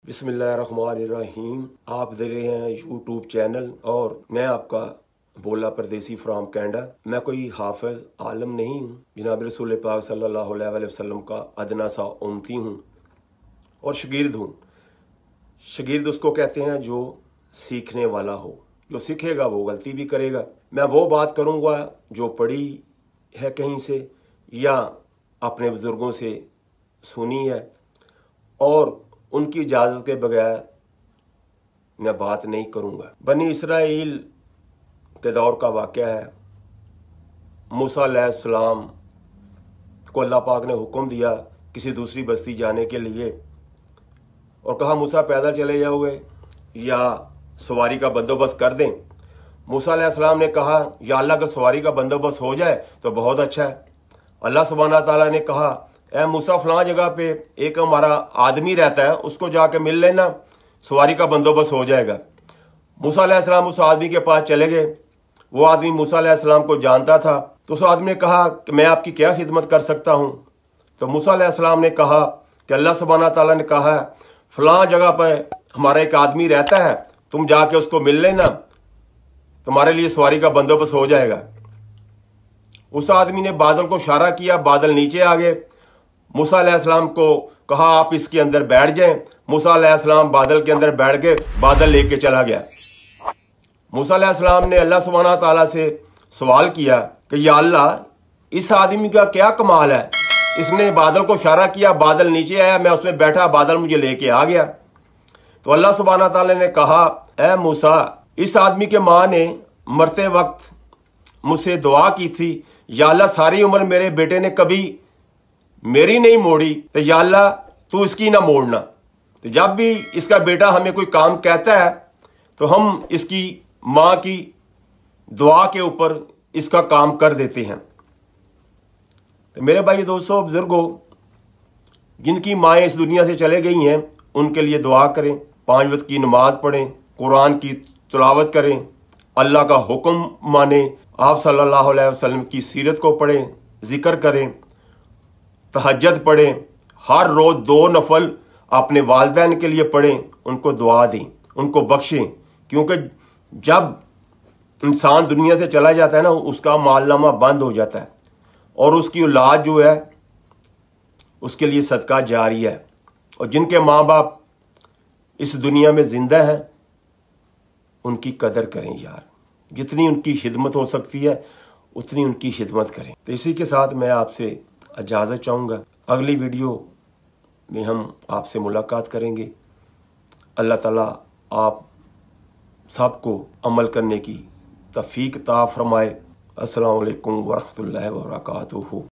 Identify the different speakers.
Speaker 1: बिस्मिल्लाहिर्रहमानिर्रहीम। आप देख रहे हैं यूट्यूब चैनल और मैं आपका बोला परदेसी फ्रॉम कनाडा। मैं कोई हाफिज आलम नहीं हूँ, जनाब रसूल पाक सल्लल्लाहु अलैहि वसल्लम का अदना सा उम्मती हूँ और शागिर्द हूँ। शागिर्द उसको कहते हैं जो सीखने वाला हो, जो सीखेगा वो गलती भी करेगा। मैं वो बात करूँगा जो पढ़ी है कहीं से या अपने बुजुर्गों से सुनी है, और उनकी इजाज़त के बगैर मैं बात नहीं करूँगा। बनी इसराइल के दौर का वाक़या है। मूसा अलैहिस्सलाम को अल्लाह पाक ने हुक्म दिया किसी दूसरी बस्ती जाने के लिए और कहा मूसा पैदल चले जाओगे या सवारी का बंदोबस्त कर दें। मूसा अलैहिस्सलाम ने कहा या अल्लाह अगर सवारी का बंदोबस्त हो जाए तो बहुत अच्छा है। अल्लाह सुब्हाना ताला ने कहा ए मूसा फलां जगह पे एक हमारा आदमी रहता है, उसको जाके मिल लेना, सवारी का बंदोबस्त हो जाएगा। मूसा अलैहिस्सलाम उस आदमी के पास चले गए। वो आदमी मूसा अलैहिस्सलाम को जानता था, तो उस आदमी ने कहा कि मैं आपकी क्या खिदमत कर सकता हूँ। तो मूसा अलैहिस्सलाम ने कहा कि अल्लाह सुब्हाना ताला ने कहा फलां जगह पर हमारा एक आदमी रहता है, तुम जाके उसको मिल लेना, तुम्हारे लिए सवारी का बंदोबस्त हो जाएगा। उस आदमी ने बादल को इशारा किया, बादल नीचे आ गए। मूसा अलैहिस्सलाम को कहा आप इसके अंदर बैठ जाएं। मूसा अलैहिस्सलाम बादल के अंदर बैठ गए, बादल लेके चला गया। मूसा अलैहिस्सलाम ने अल्लाह सुब्हाना ताला से सवाल किया कि या अल्लाह इस आदमी का क्या कमाल है, इसने बादल को इशारा किया, बादल नीचे आया, मैं उसमें बैठा, बादल मुझे लेके आ गया। तो अल्लाह सुब्हाना ताला ने कहा ए मूसा, इस आदमी के माँ ने मरते वक्त मुझसे दुआ की थी या अल्लाह सारी उम्र मेरे बेटे ने कभी मेरी नहीं मोड़ी, तो या अल्लाह तू इसकी ना मोड़ना। तो जब भी इसका बेटा हमें कोई काम कहता है तो हम इसकी माँ की दुआ के ऊपर इसका काम कर देते हैं। तो मेरे भाई दोस्तों बुजुर्गों, जिनकी माएँ इस दुनिया से चले गई हैं उनके लिए दुआ करें, 5 वक्त की नमाज पढ़ें, कुरान की तिलावत करें, अल्लाह का हुक्म माने, आप सल्लल्लाहु अलैहि वसल्लम की सीरत को पढ़ें, जिक्र करें, तहज्जुद पढ़ें, हर रोज 2 नफल अपने वालिदैन के लिए पढ़ें, उनको दुआ दें, उनको बख्शें। क्योंकि जब इंसान दुनिया से चला जाता है ना, उसका मालनामा बंद हो जाता है और उसकी औलाद जो है उसके लिए सदका जारी है। और जिनके माँ बाप इस दुनिया में जिंदा हैं उनकी कदर करें यार, जितनी उनकी खिदमत हो सकती है उतनी उनकी खिदमत करें। तो इसी के साथ मैं आपसे इजाज़त चाहूँगा। अगली वीडियो में हम आपसे मुलाकात करेंगे। अल्लाह ताला आप सबको अमल करने की तौफीक अता फरमाए। अस्सलामु अलैकुम वरहमतुल्लाहि व बरकातुहू।